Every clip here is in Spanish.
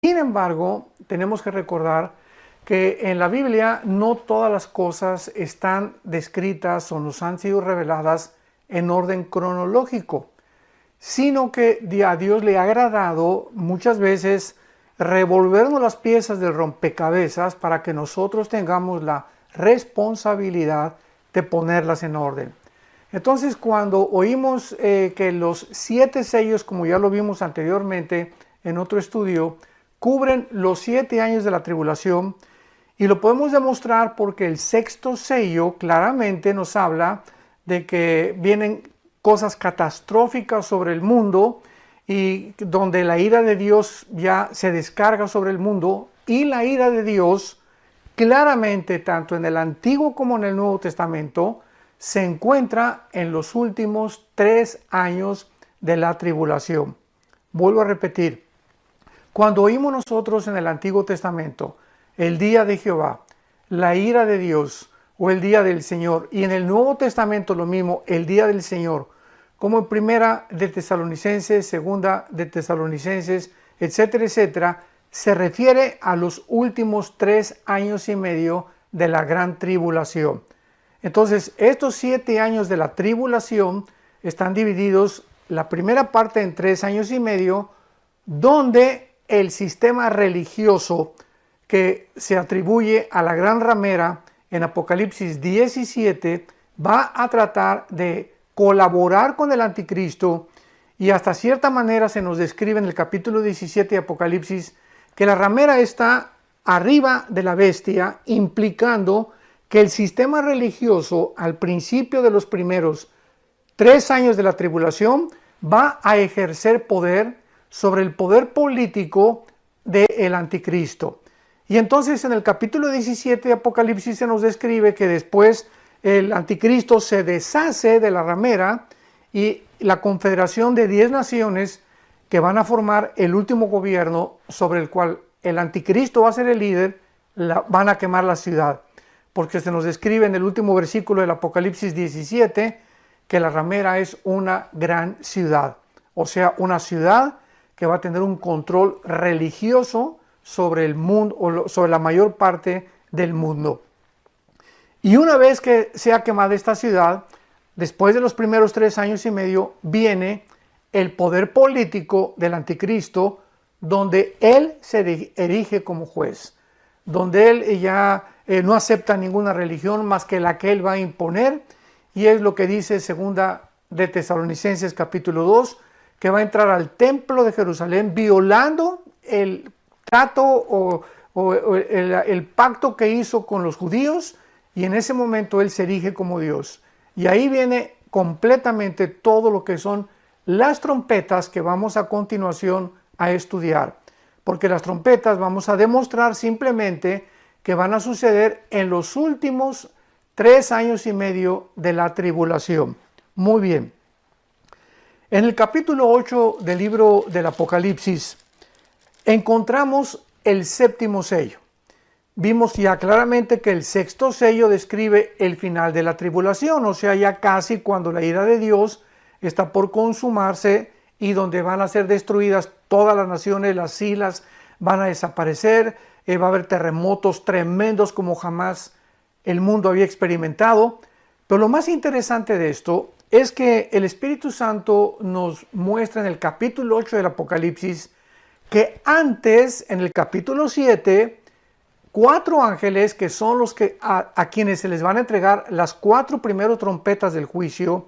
Sin embargo, tenemos que recordar que en la Biblia no todas las cosas están descritas o nos han sido reveladas en orden cronológico, sino que a Dios le ha agradado muchas veces revolvernos las piezas del rompecabezas para que nosotros tengamos la responsabilidad de ponerlas en orden. Entonces, cuando oímos que los 7 sellos, como ya lo vimos anteriormente en otro estudio, cubren los 7 años de la tribulación, y lo podemos demostrar porque el 6º sello claramente nos habla de que vienen cosas catastróficas sobre el mundo y donde la ira de Dios ya se descarga sobre el mundo, y la ira de Dios claramente tanto en el Antiguo como en el Nuevo Testamento se encuentra en los últimos 3 años de la tribulación. Vuelvo a repetir, cuando oímos nosotros en el Antiguo Testamento el día de Jehová, la ira de Dios o el día del Señor, y en el Nuevo Testamento lo mismo, el día del Señor, como en Primera de Tesalonicenses, Segunda de Tesalonicenses, etcétera, etcétera, se refiere a los últimos 3 años y medio de la gran tribulación. Entonces, estos 7 años de la tribulación están divididos, la primera parte en 3 años y medio, donde el sistema religioso que se atribuye a la gran ramera en Apocalipsis 17 va a tratar de colaborar con el anticristo, y hasta cierta manera se nos describe en el capítulo 17 de Apocalipsis que la ramera está arriba de la bestia, implicando que el sistema religioso al principio de los primeros 3 años de la tribulación va a ejercer poder sobre el poder político del anticristo. Y entonces en el capítulo 17 de Apocalipsis se nos describe que después el anticristo se deshace de la ramera y la confederación de 10 naciones que van a formar el último gobierno sobre el cual el anticristo va a ser el líder, van a quemar la ciudad. Porque se nos describe en el último versículo del Apocalipsis 17 que la ramera es una gran ciudad. O sea, una ciudad que va a tener un control religioso sobre el mundo, o sobre la mayor parte del mundo. Y una vez que sea quemada esta ciudad, después de los primeros 3 años y medio, viene el poder político del anticristo, donde él se erige como juez, donde él ya no acepta ninguna religión más que la que él va a imponer, y es lo que dice Segunda de Tesalonicenses capítulo 2, que va a entrar al templo de Jerusalén violando el trato o el pacto que hizo con los judíos, y en ese momento él se erige como Dios. Y ahí viene completamente todo lo que son las trompetas que vamos a continuación a estudiar, porque las trompetas vamos a demostrar simplemente que van a suceder en los últimos 3 años y medio de la tribulación. Muy bien. En el capítulo 8 del libro del Apocalipsis encontramos el 7º sello. Vimos ya claramente que el 6º sello describe el final de la tribulación, o sea, ya casi cuando la ira de Dios está por consumarse y donde van a ser destruidas todas las naciones, las islas van a desaparecer, va a haber terremotos tremendos como jamás el mundo había experimentado. Pero lo más interesante de esto es que el Espíritu Santo nos muestra en el capítulo 8 del Apocalipsis que antes, en el capítulo 7, 4 ángeles, que son los que a quienes se les van a entregar las 4 primeras trompetas del juicio,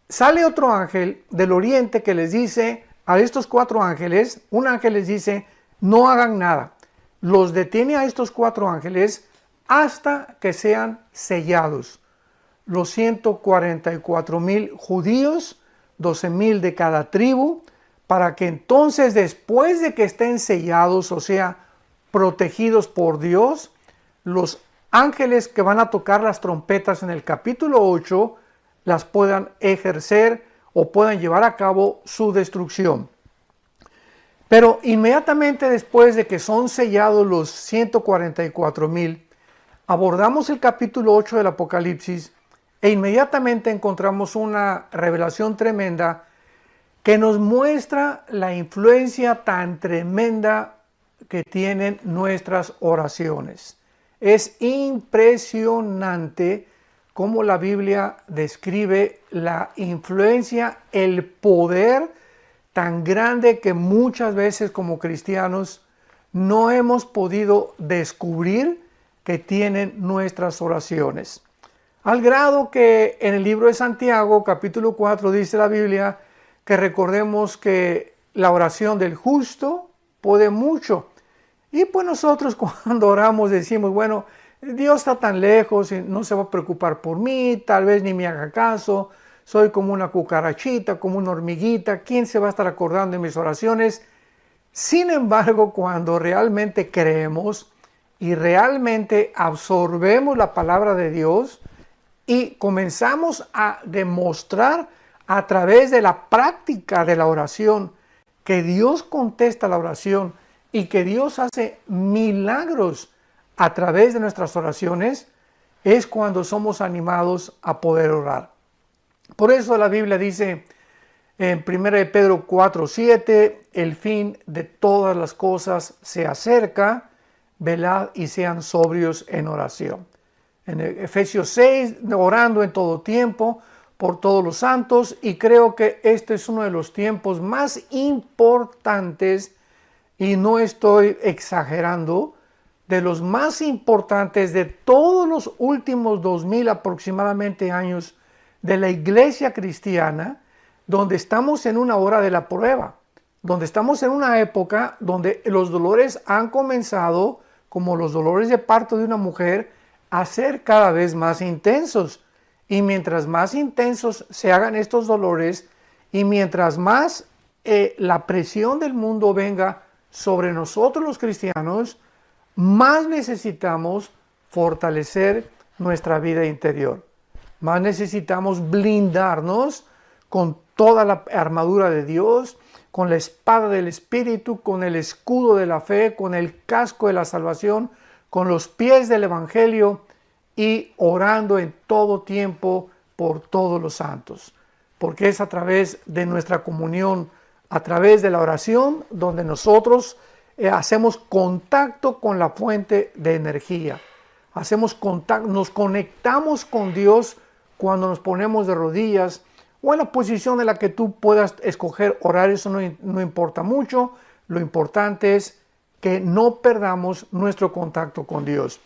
sale otro ángel del oriente que les dice a estos 4 ángeles, un ángel les dice, no hagan nada. Los detiene a estos 4 ángeles hasta que sean sellados. Los 144,000 judíos, 12,000 de cada tribu, para que entonces después de que estén sellados, o sea, protegidos por Dios, los ángeles que van a tocar las trompetas en el capítulo 8 las puedan ejercer o puedan llevar a cabo su destrucción. Pero inmediatamente después de que son sellados los 144,000, abordamos el capítulo 8 del Apocalipsis e inmediatamente encontramos una revelación tremenda que nos muestra la influencia tan tremenda que tienen nuestras oraciones. Es impresionante cómo la Biblia describe la influencia, el poder tan grande que muchas veces como cristianos no hemos podido descubrir que tienen nuestras oraciones. Al grado que en el libro de Santiago, capítulo 4, dice la Biblia que recordemos que la oración del justo puede mucho. Y pues nosotros cuando oramos decimos, bueno, Dios está tan lejos y no se va a preocupar por mí, tal vez ni me haga caso, soy como una cucarachita, como una hormiguita, ¿quién se va a estar acordando de mis oraciones? Sin embargo, cuando realmente creemos y realmente absorbemos la palabra de Dios y comenzamos a demostrar a través de la práctica de la oración que Dios contesta la oración y que Dios hace milagros a través de nuestras oraciones, es cuando somos animados a poder orar. Por eso la Biblia dice en 1 Pedro 4:7, el fin de todas las cosas se acerca, velad y sean sobrios en oración. En Efesios 6, orando en todo tiempo, por todos los santos, y creo que este es uno de los tiempos más importantes, y no estoy exagerando, de los más importantes de todos los últimos 2000 aproximadamente años de la iglesia cristiana, donde estamos en una hora de la prueba, donde estamos en una época donde los dolores han comenzado, como los dolores de parto de una mujer, a ser cada vez más intensos. Y mientras más intensos se hagan estos dolores y mientras más la presión del mundo venga sobre nosotros los cristianos, más necesitamos fortalecer nuestra vida interior. Más necesitamos blindarnos con toda la armadura de Dios, con la espada del Espíritu, con el escudo de la fe, con el casco de la salvación, con los pies del Evangelio y orando en todo tiempo por todos los santos. Porque es a través de nuestra comunión, a través de la oración, donde nosotros hacemos contacto con la fuente de energía. Hacemos contacto, nos conectamos con Dios cuando nos ponemos de rodillas o en la posición en la que tú puedas escoger orar. Eso no importa mucho. Lo importante es que no perdamos nuestro contacto con Dios.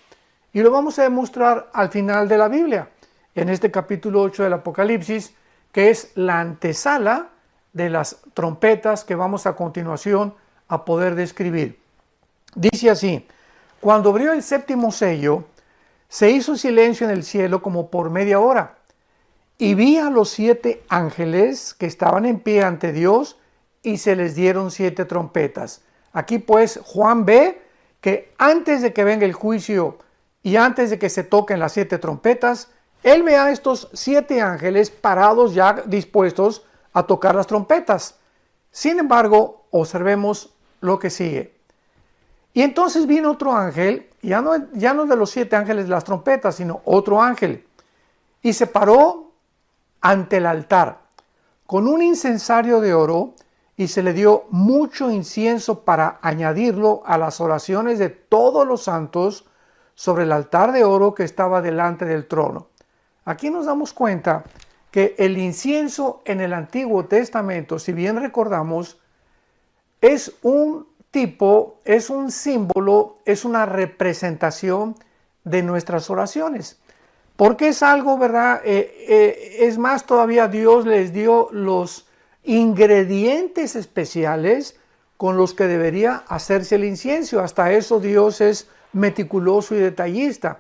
Y lo vamos a demostrar al final de la Biblia, en este capítulo 8 del Apocalipsis, que es la antesala de las trompetas que vamos a continuación a poder describir. Dice así: cuando abrió el séptimo sello, se hizo silencio en el cielo como por media hora, y vi a los 7 ángeles que estaban en pie ante Dios, y se les dieron 7 trompetas. Aquí pues Juan ve que antes de que venga el juicio y antes de que se toquen las 7 trompetas, él ve a estos 7 ángeles parados ya dispuestos a tocar las trompetas. Sin embargo, observemos lo que sigue. Y entonces vino otro ángel, ya no de los 7 ángeles de las trompetas, sino otro ángel, y se paró ante el altar con un incensario de oro, y se le dio mucho incienso para añadirlo a las oraciones de todos los santos sobre el altar de oro que estaba delante del trono. Aquí nos damos cuenta que el incienso en el Antiguo Testamento, si bien recordamos, es un tipo, es un símbolo, es una representación de nuestras oraciones. Porque es algo, ¿verdad? Es más, todavía Dios les dio los ingredientes especiales con los que debería hacerse el incienso. Hasta eso Dios es meticuloso y detallista,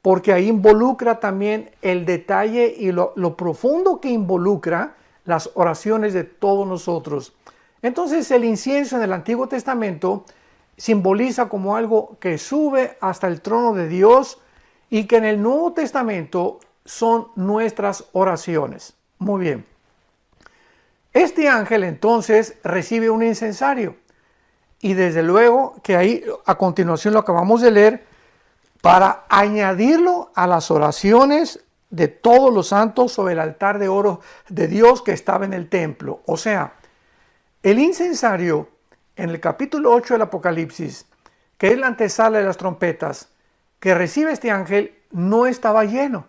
porque ahí involucra también el detalle y lo profundo que involucra las oraciones de todos nosotros. Entonces el incienso en el Antiguo Testamento simboliza como algo que sube hasta el trono de Dios y que en el Nuevo Testamento son nuestras oraciones. Muy bien. Este ángel entonces recibe un incensario y desde luego que ahí a continuación lo acabamos de leer, para añadirlo a las oraciones de todos los santos sobre el altar de oro de Dios que estaba en el templo. O sea, el incensario en el capítulo 8 del Apocalipsis que es la antesala de las trompetas, que recibe este ángel, no estaba lleno,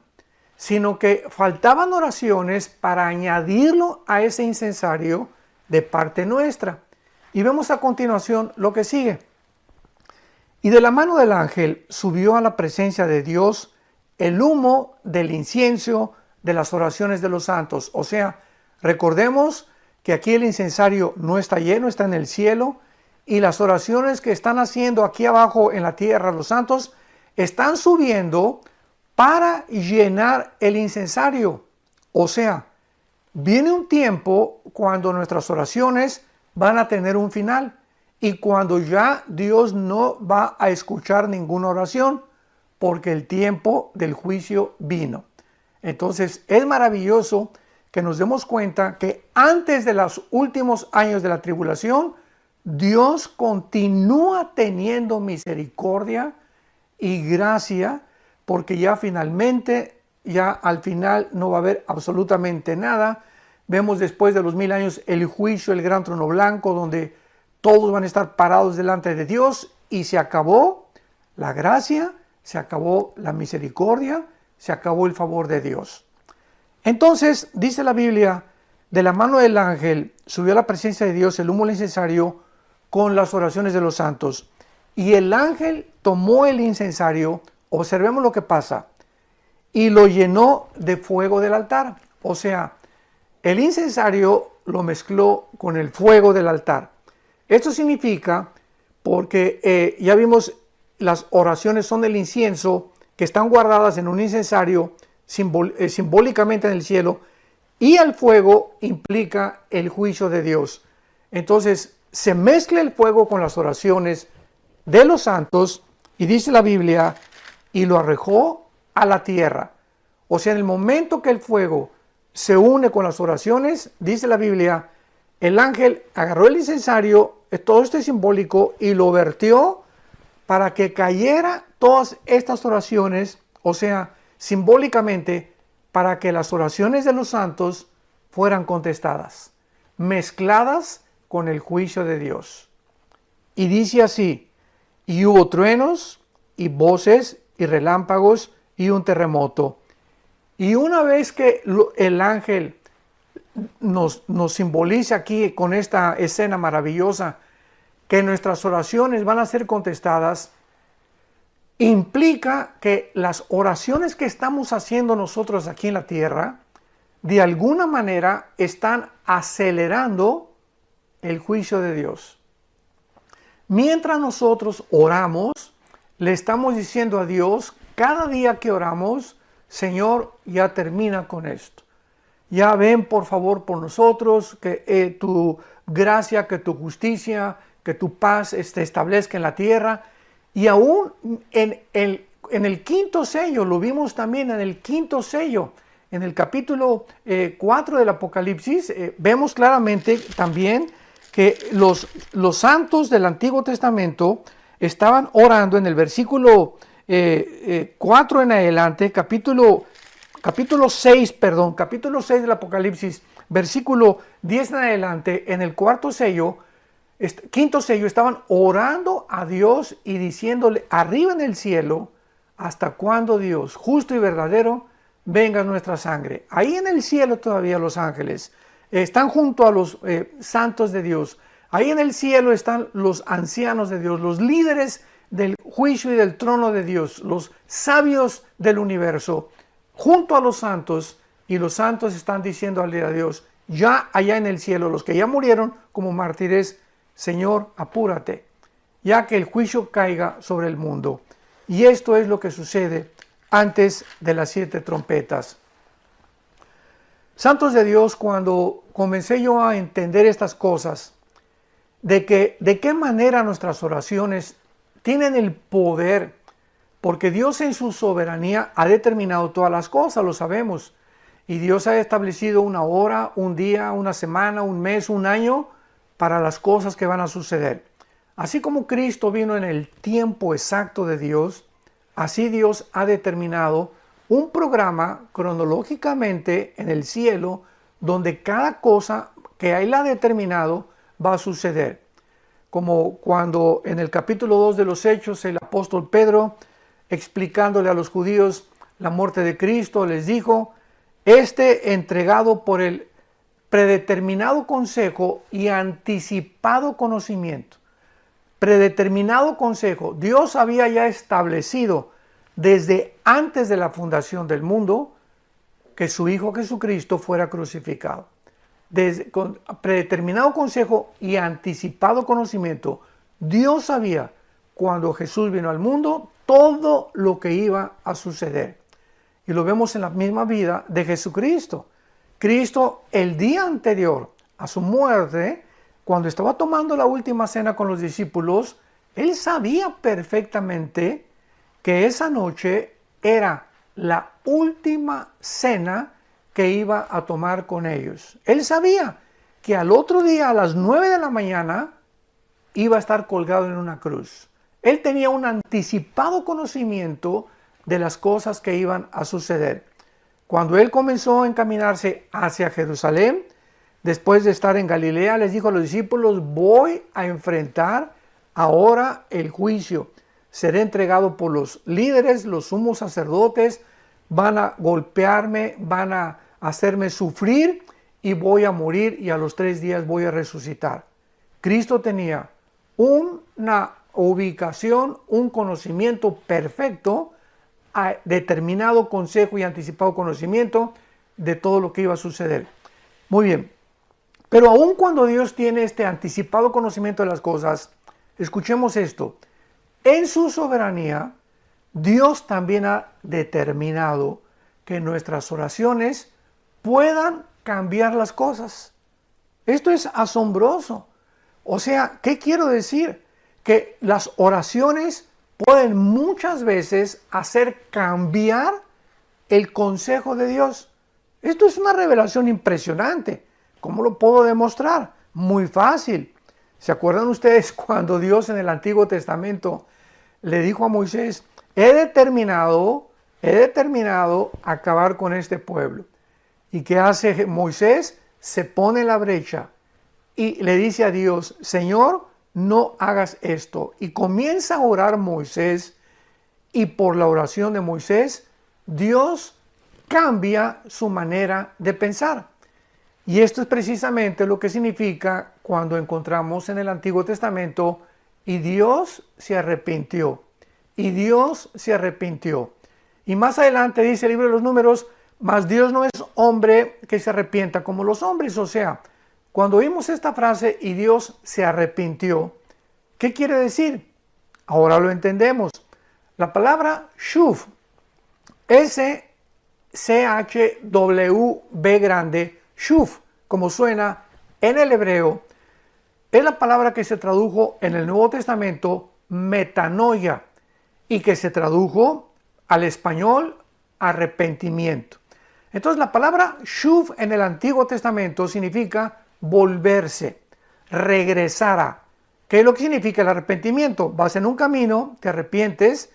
sino que faltaban oraciones para añadirlo a ese incensario de parte nuestra. Y vemos a continuación lo que sigue. Y de la mano del ángel subió a la presencia de Dios el humo del incienso de las oraciones de los santos. O sea, recordemos que aquí el incensario no está lleno, está en el cielo, y las oraciones que están haciendo aquí abajo en la tierra los santos están subiendo para llenar el incensario. O sea, viene un tiempo cuando nuestras oraciones van a tener un final y cuando ya Dios no va a escuchar ninguna oración porque el tiempo del juicio vino. Entonces es maravilloso que nos demos cuenta que antes de los últimos años de la tribulación, Dios continúa teniendo misericordia y gracia, porque ya finalmente, ya al final no va a haber absolutamente nada. Vemos después de los 1000 años el juicio, el gran trono blanco, donde todos van a estar parados delante de Dios y se acabó la gracia, se acabó la misericordia, se acabó el favor de Dios. Entonces, dice la Biblia, de la mano del ángel subió a la presencia de Dios el humo del incensario con las oraciones de los santos. Y el ángel tomó el incensario, observemos lo que pasa, y lo llenó de fuego del altar. O sea, el incensario lo mezcló con el fuego del altar. Esto significa, porque ya vimos, las oraciones son del incienso que están guardadas en un incensario simbólicamente en el cielo, y el fuego implica el juicio de Dios. Entonces, se mezcla el fuego con las oraciones de los santos, y dice la Biblia, y lo arrojó a la tierra. O sea, en el momento que el fuego se une con las oraciones, dice la Biblia, el ángel agarró el incensario, todo esto es simbólico, y lo vertió para que cayera todas estas oraciones, o sea, simbólicamente, para que las oraciones de los santos fueran contestadas, mezcladas con el juicio de Dios. Y dice así, y hubo truenos, y voces, y relámpagos, y un terremoto. Y una vez que el ángel nos simboliza aquí con esta escena maravillosa, que nuestras oraciones van a ser contestadas, implica que las oraciones que estamos haciendo nosotros aquí en la tierra, de alguna manera están acelerando el juicio de Dios. Mientras nosotros oramos, le estamos diciendo a Dios, cada día que oramos, Señor, ya termina con esto. Ya ven por favor por nosotros, que tu gracia, que tu justicia, que tu paz se establezca en la tierra. Y aún en el quinto sello, lo vimos también en el quinto sello, en el capítulo 4 del Apocalipsis, vemos claramente también que los santos del Antiguo Testamento estaban orando en el versículo 4 en adelante, capítulo 6 del Apocalipsis, versículo 10 en adelante, en el quinto sello, estaban orando a Dios y diciéndole arriba en el cielo, hasta cuándo Dios, justo y verdadero, venga nuestra sangre. Ahí en el cielo todavía los ángeles están junto a los santos de Dios. Ahí en el cielo están los ancianos de Dios, los líderes del juicio y del trono de Dios, los sabios del universo, junto a los santos, y los santos están diciéndole a Dios, ya allá en el cielo, los que ya murieron como mártires, Señor, apúrate, ya que el juicio caiga sobre el mundo. Y esto es lo que sucede antes de las 7 trompetas. Santos de Dios, cuando comencé yo a entender estas cosas, de qué manera nuestras oraciones tienen el poder, porque Dios en su soberanía ha determinado todas las cosas, lo sabemos, y Dios ha establecido una hora, un día, una semana, un mes, un año, para las cosas que van a suceder. Así como Cristo vino en el tiempo exacto de Dios, así Dios ha determinado un programa cronológicamente en el cielo donde cada cosa que Él ha determinado va a suceder. como cuando en el capítulo 2 de los Hechos el apóstol Pedro, explicándole a los judíos la muerte de Cristo, les dijo, entregado por el predeterminado consejo y anticipado conocimiento. Predeterminado consejo. Dios había ya establecido desde antes de la fundación del mundo que su Hijo Jesucristo fuera crucificado. Con predeterminado consejo y anticipado conocimiento, Dios sabía cuando Jesús vino al mundo todo lo que iba a suceder. Y lo vemos en la misma vida de Jesucristo. Cristo, el día anterior a su muerte, cuando estaba tomando la última cena con los discípulos, él sabía perfectamente que esa noche era la última cena que iba a tomar con ellos. Él sabía que al otro día, a las 9 de la mañana, iba a estar colgado en una cruz. Él tenía un anticipado conocimiento de las cosas que iban a suceder. Cuando él comenzó a encaminarse hacia Jerusalén, después de estar en Galilea, les dijo a los discípulos, voy a enfrentar ahora el juicio. Seré entregado por los líderes, los sumos sacerdotes, van a golpearme, van a hacerme sufrir y voy a morir y a los 3 días voy a resucitar. Cristo tenía una ubicación, un conocimiento perfecto, determinado consejo y anticipado conocimiento de todo lo que iba a suceder. Muy bien, pero aun cuando Dios tiene este anticipado conocimiento de las cosas, escuchemos esto, en su soberanía, Dios también ha determinado que nuestras oraciones puedan cambiar las cosas. Esto es asombroso. O sea, ¿qué quiero decir? Que las oraciones pueden muchas veces hacer cambiar el consejo de Dios. Esto es una revelación impresionante. ¿Cómo lo puedo demostrar? Muy fácil. ¿Se acuerdan ustedes cuando Dios en el Antiguo Testamento le dijo a Moisés, he determinado acabar con este pueblo? ¿Y qué hace Moisés? Se pone en la brecha y le dice a Dios, Señor, no hagas esto. Y comienza a orar Moisés y por la oración de Moisés, Dios cambia su manera de pensar. Y esto es precisamente lo que significa cuando encontramos en el Antiguo Testamento y Dios se arrepintió. Y Dios se arrepintió. Y más adelante dice el libro de los Números, mas Dios no es hombre que se arrepienta como los hombres. O sea, cuando oímos esta frase y Dios se arrepintió, ¿qué quiere decir? Ahora lo entendemos. La palabra shuv, S-C-H-W-B grande, shuv, como suena en el hebreo, es la palabra que se tradujo en el Nuevo Testamento metanoia y que se tradujo al español arrepentimiento. Entonces la palabra shuv en el Antiguo Testamento significa volverse, regresar a. ¿Qué es lo que significa el arrepentimiento? Vas en un camino, te arrepientes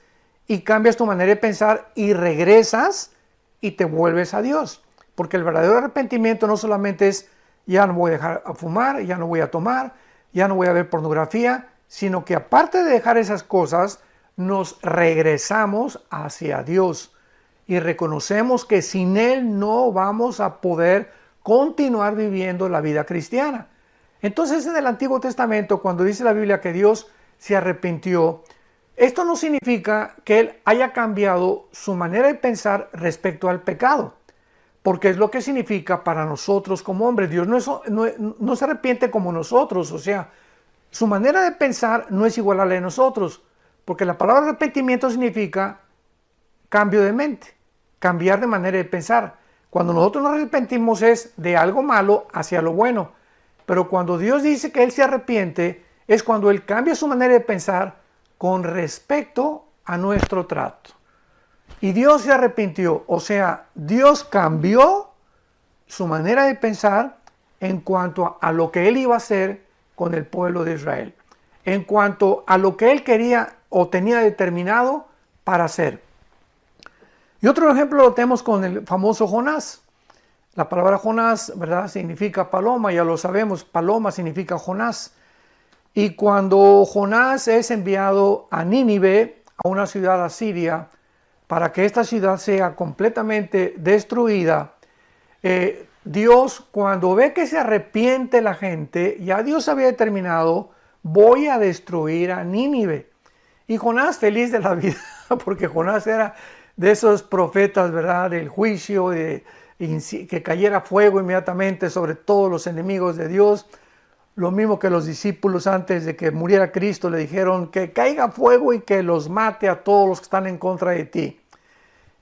y cambias tu manera de pensar y regresas y te vuelves a Dios. Porque el verdadero arrepentimiento no solamente es ya no voy a dejar a fumar, ya no voy a tomar, ya no voy a ver pornografía, sino que aparte de dejar esas cosas, nos regresamos hacia Dios y reconocemos que sin Él no vamos a poder continuar viviendo la vida cristiana. Entonces en el Antiguo Testamento, cuando dice la Biblia que Dios se arrepintió, esto no significa que Él haya cambiado su manera de pensar respecto al pecado, porque es lo que significa para nosotros como hombres. Dios no se arrepiente como nosotros, o sea, su manera de pensar no es igual a la de nosotros, porque la palabra arrepentimiento significa cambio de mente, cambiar de manera de pensar. Cuando nosotros nos arrepentimos es de algo malo hacia lo bueno, pero cuando Dios dice que Él se arrepiente, es cuando Él cambia su manera de pensar con respecto a nuestro trato. Y Dios se arrepintió, o sea, Dios cambió su manera de pensar en cuanto a lo que Él iba a hacer con el pueblo de Israel, en cuanto a lo que Él quería o tenía determinado para hacer. Y otro ejemplo lo tenemos con el famoso Jonás. La palabra Jonás, ¿verdad?, significa paloma, ya lo sabemos, paloma significa Jonás. Y cuando Jonás es enviado a Nínive, a una ciudad asiria, para que esta ciudad sea completamente destruida, Dios, cuando ve que se arrepiente la gente, ya Dios había determinado, voy a destruir a Nínive. Y Jonás feliz de la vida, porque Jonás era de esos profetas, ¿verdad?, del juicio, que cayera fuego inmediatamente sobre todos los enemigos de Dios. Lo mismo que los discípulos antes de que muriera Cristo le dijeron que caiga fuego y que los mate a todos los que están en contra de ti.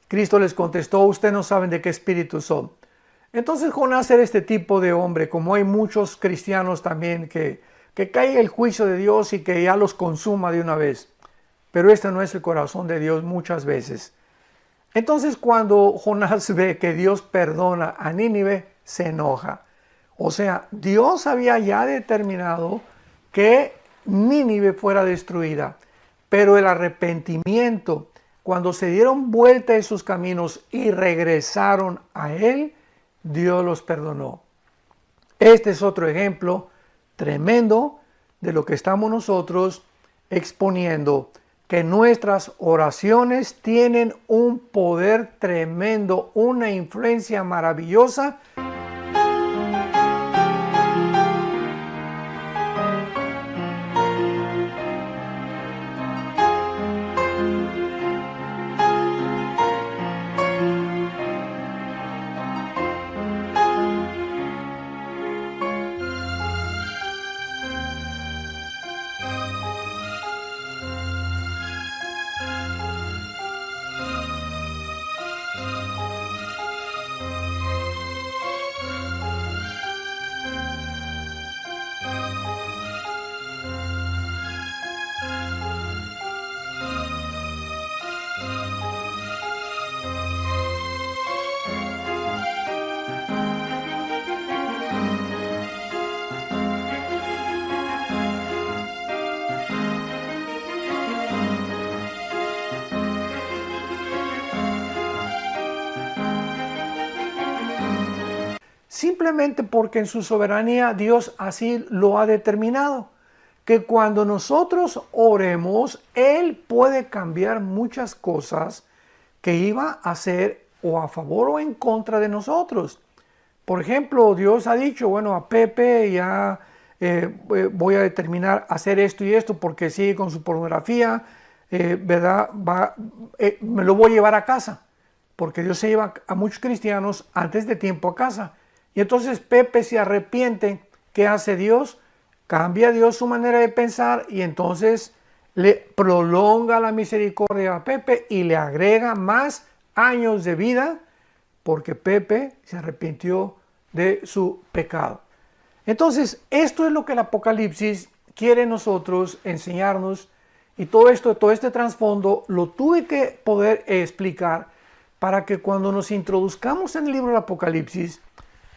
Cristo les contestó, ustedes no saben de qué espíritu son. Entonces Jonás era este tipo de hombre, como hay muchos cristianos también, que caiga el juicio de Dios y que ya los consuma de una vez. Pero este no es el corazón de Dios muchas veces. Entonces cuando Jonás ve que Dios perdona a Nínive, se enoja. O sea, Dios había ya determinado que Nínive fuera destruida, pero el arrepentimiento, cuando se dieron vuelta de sus caminos y regresaron a Él, Dios los perdonó. Este es otro ejemplo tremendo de lo que estamos nosotros exponiendo, que nuestras oraciones tienen un poder tremendo, una influencia maravillosa. Simplemente porque en su soberanía Dios así lo ha determinado, que cuando nosotros oremos, Él puede cambiar muchas cosas que iba a hacer o a favor o en contra de nosotros. Por ejemplo, Dios ha dicho, bueno, a Pepe ya voy a determinar hacer esto y esto porque sigue con su pornografía, ¿verdad? Me lo voy a llevar a casa, porque Dios se lleva a muchos cristianos antes de tiempo a casa. Y entonces Pepe se arrepiente. ¿Qué hace Dios? Cambia Dios su manera de pensar y entonces le prolonga la misericordia a Pepe y le agrega más años de vida porque Pepe se arrepintió de su pecado. Entonces, esto es lo que el Apocalipsis quiere nosotros enseñarnos y todo este trasfondo lo tuve que poder explicar para que cuando nos introduzcamos en el libro del Apocalipsis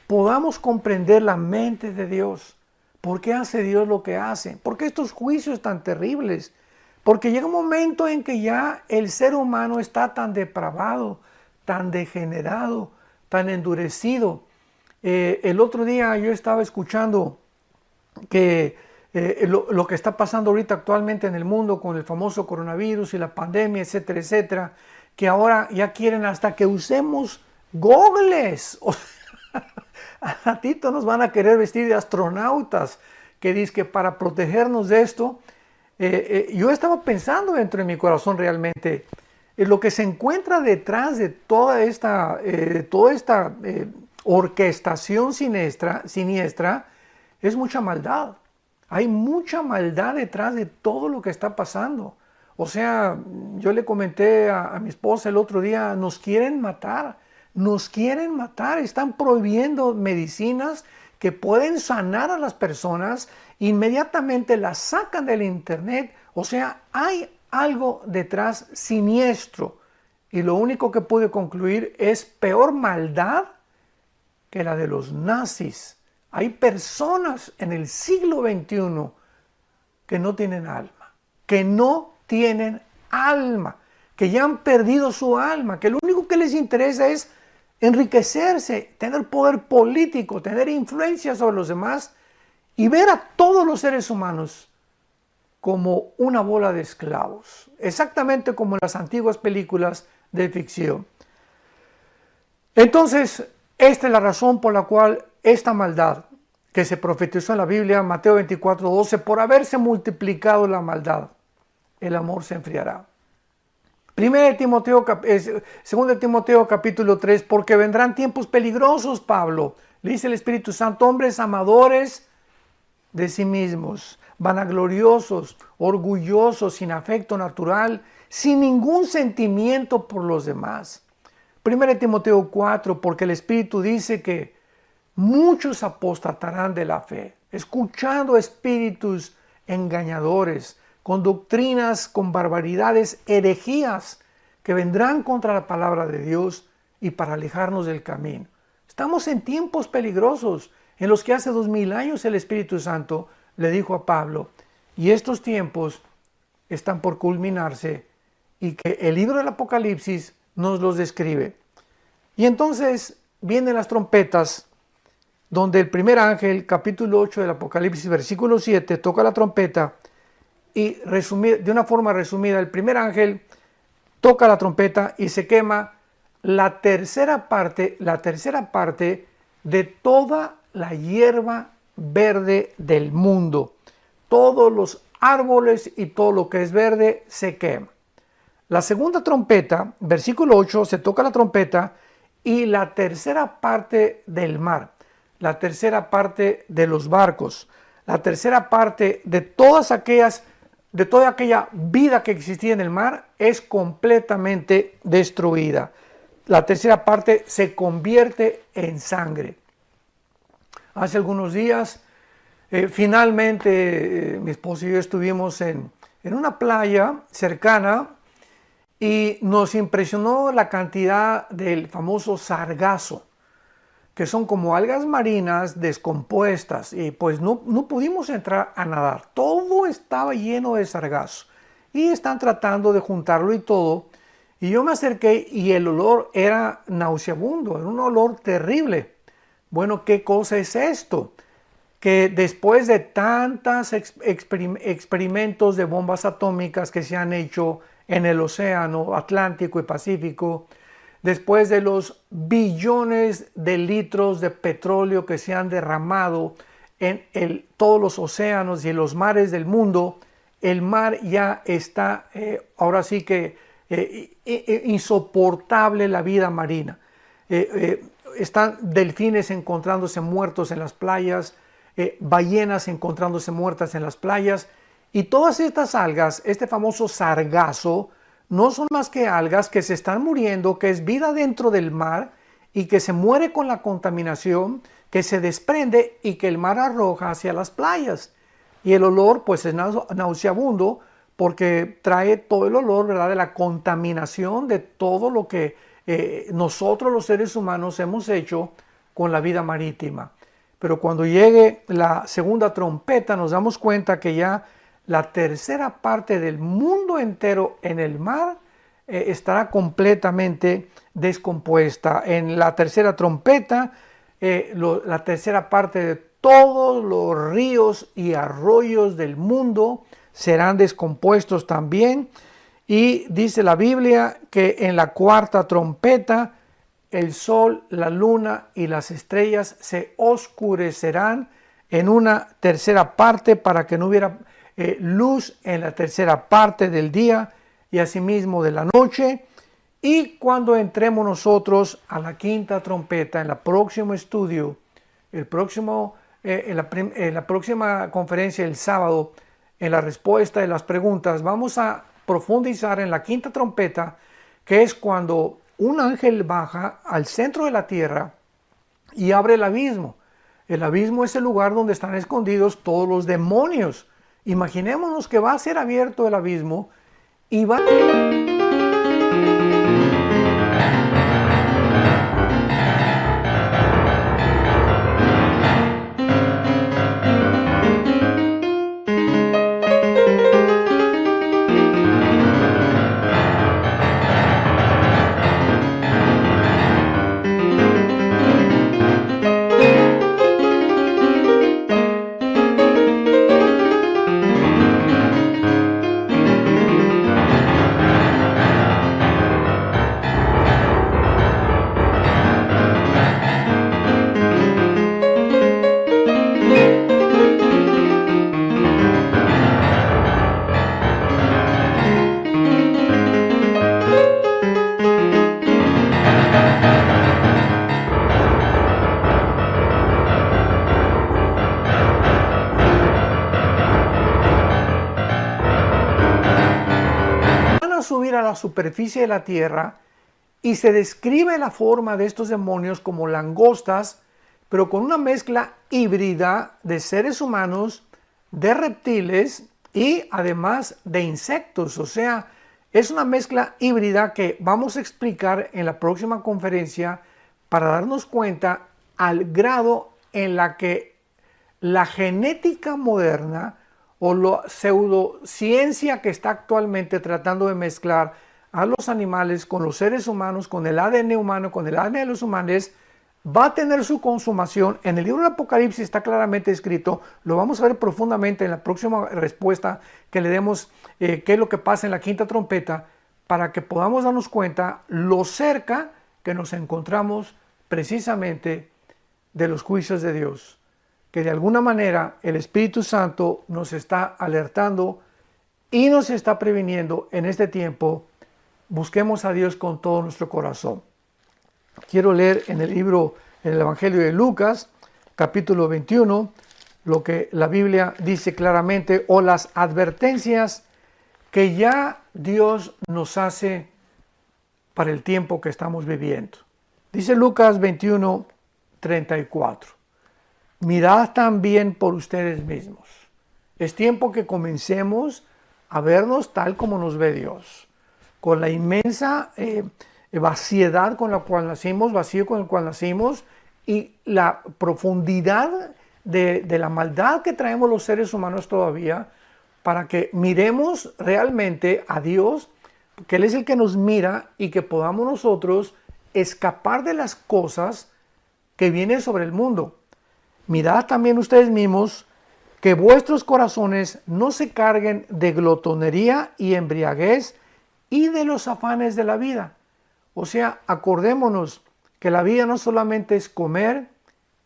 podamos comprender la mente de Dios. ¿Por qué hace Dios lo que hace? ¿Por qué estos juicios tan terribles? Porque llega un momento en que ya el ser humano está tan depravado, tan degenerado, tan endurecido. El otro día yo estaba escuchando que lo que está pasando ahorita actualmente en el mundo con el famoso coronavirus y la pandemia, etcétera, etcétera, que ahora ya quieren hasta que usemos gogles. A ratito nos van a querer vestir de astronautas, que dice que para protegernos de esto. Yo estaba pensando dentro de mi corazón realmente, lo que se encuentra detrás de toda esta orquestación siniestra es mucha maldad. Hay mucha maldad detrás de todo lo que está pasando. O sea, yo le comenté a mi esposa el otro día, nos quieren matar, están prohibiendo medicinas que pueden sanar a las personas, inmediatamente las sacan del internet. O sea, hay algo detrás siniestro y lo único que pude concluir es peor maldad que la de los nazis. Hay personas en el siglo XXI que no tienen alma, que ya han perdido su alma, que lo único que les interesa es enriquecerse, tener poder político, tener influencia sobre los demás y ver a todos los seres humanos como una bola de esclavos, exactamente como en las antiguas películas de ficción. Entonces, esta es la razón por la cual esta maldad que se profetizó en la Biblia, Mateo 24:12, por haberse multiplicado la maldad, el amor se enfriará. 2 Timoteo capítulo 3, porque vendrán tiempos peligrosos, Pablo, le dice el Espíritu Santo, hombres amadores de sí mismos, vanagloriosos, orgullosos, sin afecto natural, sin ningún sentimiento por los demás. 1 Timoteo 4, porque el Espíritu dice que muchos apostatarán de la fe, escuchando espíritus engañadores, con doctrinas, con barbaridades, herejías que vendrán contra la palabra de Dios y para alejarnos del camino. Estamos en tiempos peligrosos en los que hace 2000 años el Espíritu Santo le dijo a Pablo, y estos tiempos están por culminarse y que el libro del Apocalipsis nos los describe. Y entonces vienen las trompetas, donde el primer ángel, capítulo 8 del Apocalipsis, versículo 7, toca la trompeta y de una forma resumida, el primer ángel toca la trompeta y se quema la tercera parte de toda la hierba verde del mundo. Todos los árboles y todo lo que es verde se quema. La segunda trompeta, versículo 8, se toca la trompeta y la tercera parte del mar, la tercera parte de los barcos, la tercera parte de toda aquella vida que existía en el mar es completamente destruida. La tercera parte se convierte en sangre. Hace algunos días, finalmente, mi esposo y yo estuvimos en una playa cercana y nos impresionó la cantidad del famoso sargazo, que son como algas marinas descompuestas, y pues no pudimos entrar a nadar. Todo estaba lleno de sargazo y están tratando de juntarlo y todo. Y yo me acerqué y el olor era nauseabundo, era un olor terrible. Bueno, ¿qué cosa es esto? Que después de tantos experimentos de bombas atómicas que se han hecho en el océano Atlántico y Pacífico, después de los billones de litros de petróleo que se han derramado en todos los océanos y en los mares del mundo, el mar ya está, ahora sí que insoportable la vida marina. Están delfines encontrándose muertos en las playas, ballenas encontrándose muertas en las playas, y todas estas algas, este famoso sargazo, no son más que algas que se están muriendo, que es vida dentro del mar y que se muere con la contaminación, que se desprende y que el mar arroja hacia las playas. Y el olor pues es nauseabundo porque trae todo el olor, ¿verdad?, de la contaminación de todo lo que nosotros los seres humanos hemos hecho con la vida marítima. Pero cuando llegue la segunda trompeta nos damos cuenta que ya la tercera parte del mundo entero en el mar estará completamente descompuesta. En la tercera trompeta, la tercera parte de todos los ríos y arroyos del mundo serán descompuestos también. Y dice la Biblia que en la cuarta trompeta el sol, la luna y las estrellas se oscurecerán en una tercera parte para que no hubiera luz en la tercera parte del día y asimismo de la noche. Y cuando entremos nosotros a la quinta trompeta, en el próximo estudio, en la próxima conferencia el sábado, en la respuesta de las preguntas, vamos a profundizar en la quinta trompeta, que es cuando un ángel baja al centro de la tierra y abre el abismo. El abismo es el lugar donde están escondidos todos los demonios. Imaginémonos que va a ser abierto el abismo y va subir a la superficie de la tierra y se describe la forma de estos demonios como langostas, pero con una mezcla híbrida de seres humanos, de reptiles y además de insectos. O sea, es una mezcla híbrida que vamos a explicar en la próxima conferencia para darnos cuenta al grado en la que la genética moderna o la pseudociencia que está actualmente tratando de mezclar a los animales con los seres humanos, con el ADN humano, con el ADN de los humanos, va a tener su consumación. En el libro del Apocalipsis está claramente escrito, lo vamos a ver profundamente en la próxima respuesta que le demos, qué es lo que pasa en la quinta trompeta, para que podamos darnos cuenta lo cerca que nos encontramos precisamente de los juicios de Dios, que de alguna manera el Espíritu Santo nos está alertando y nos está previniendo en este tiempo. Busquemos a Dios con todo nuestro corazón. Quiero leer en el libro, en el Evangelio de Lucas, capítulo 21, lo que la Biblia dice claramente, o las advertencias que ya Dios nos hace para el tiempo que estamos viviendo. Dice Lucas 21, 34. Mirad también por ustedes mismos. Es tiempo que comencemos a vernos tal como nos ve Dios, con la inmensa vaciedad con la cual nacimos, vacío con el cual nacimos, y la profundidad de la maldad que traemos los seres humanos todavía, para que miremos realmente a Dios, que Él es el que nos mira, y que podamos nosotros escapar de las cosas que vienen sobre el mundo. Mirad también ustedes mismos que vuestros corazones no se carguen de glotonería y embriaguez y de los afanes de la vida. O sea, acordémonos que la vida no solamente es comer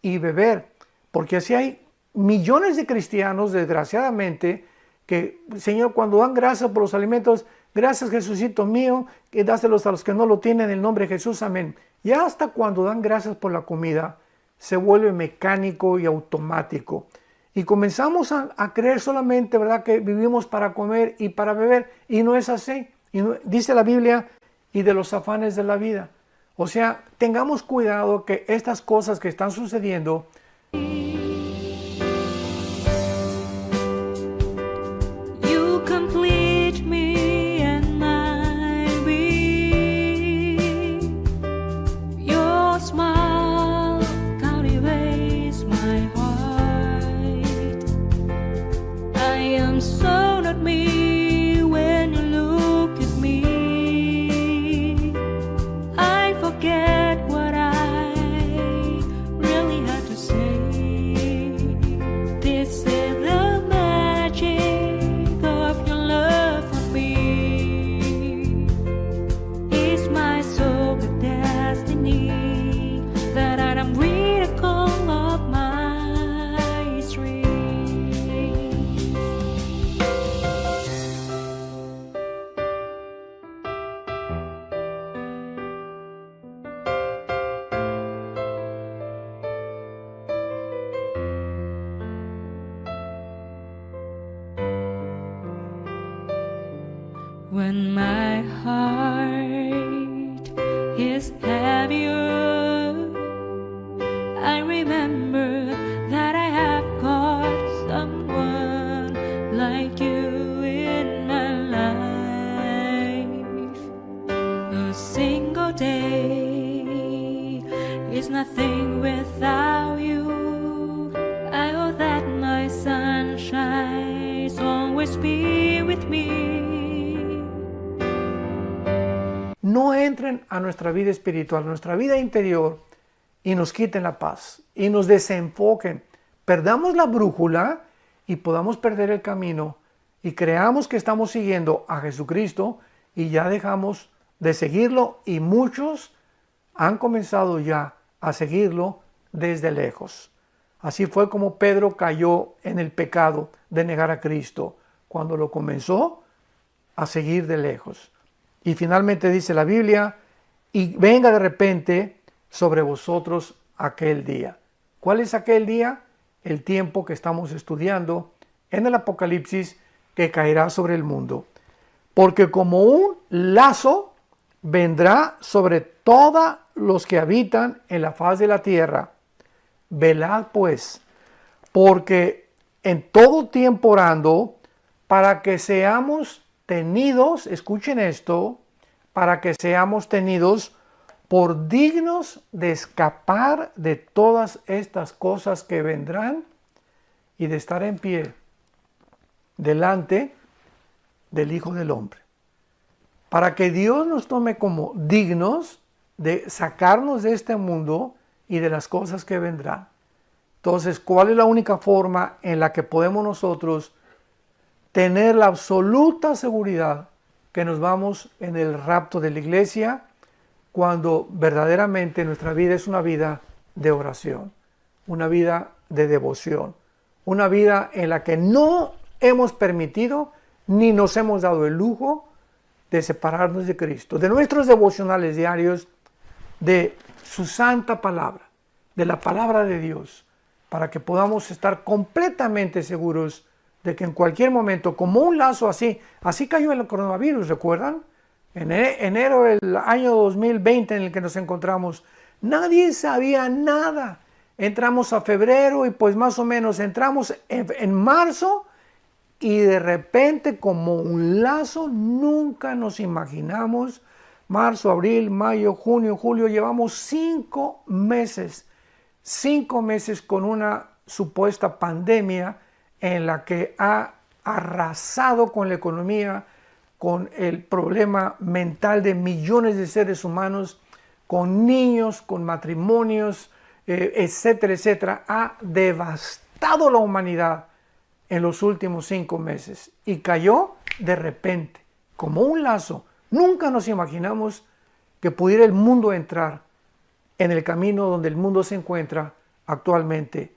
y beber, porque así hay millones de cristianos, desgraciadamente, que, Señor, cuando dan gracias por los alimentos, gracias Jesucito mío, que dáselos a los que no lo tienen, en el nombre de Jesús, amén. Y hasta cuando dan gracias por la comida, se vuelve mecánico y automático. Y comenzamos a creer solamente, ¿verdad?, que vivimos para comer y para beber, y no es así. Dice la Biblia, y de los afanes de la vida. O sea, tengamos cuidado que estas cosas que están sucediendo when my heart is heavier, I remember that I have got someone like you in my life. A single day is nothing without you. I hope that my sunshine always be with me. no entren a nuestra vida espiritual, a nuestra vida interior, y nos quiten la paz, y nos desenfoquen, perdamos la brújula y podamos perder el camino, y creamos que estamos siguiendo a Jesucristo, y ya dejamos de seguirlo, y muchos han comenzado ya a seguirlo desde lejos. Así fue como Pedro cayó en el pecado de negar a Cristo, cuando lo comenzó a seguir de lejos. Y finalmente dice la Biblia, y venga de repente sobre vosotros aquel día. ¿Cuál es aquel día? El tiempo que estamos estudiando en el Apocalipsis, que caerá sobre el mundo. porque como un lazo vendrá sobre todos los que habitan en la faz de la tierra. Velad pues, porque en todo tiempo orando, para que seamos tenidos, escuchen esto, para que seamos tenidos por dignos de escapar de todas estas cosas que vendrán y de estar en pie delante del Hijo del Hombre. Para que Dios nos tome como dignos de sacarnos de este mundo y de las cosas que vendrán. Entonces, ¿cuál es la única forma en la que podemos nosotros tener la absoluta seguridad que nos vamos en el rapto de la iglesia? Cuando verdaderamente nuestra vida es una vida de oración, una vida de devoción, una vida en la que no hemos permitido ni nos hemos dado el lujo de separarnos de Cristo, de nuestros devocionales diarios, de su santa palabra, de la palabra de Dios, para que podamos estar completamente seguros de que en cualquier momento, como un lazo así cayó el coronavirus, ¿recuerdan? En enero del año 2020 en el que nos encontramos, nadie sabía nada. Entramos a febrero y pues más o menos entramos en marzo y de repente como un lazo nunca nos imaginamos. Marzo, abril, mayo, junio, julio, llevamos 5 meses. 5 meses con una supuesta pandemia en la que ha arrasado con la economía, con el problema mental de millones de seres humanos, con niños, con matrimonios, etcétera, etcétera. Ha devastado la humanidad en los últimos 5 meses y cayó de repente, como un lazo. Nunca nos imaginamos que pudiera el mundo entrar en el camino donde el mundo se encuentra actualmente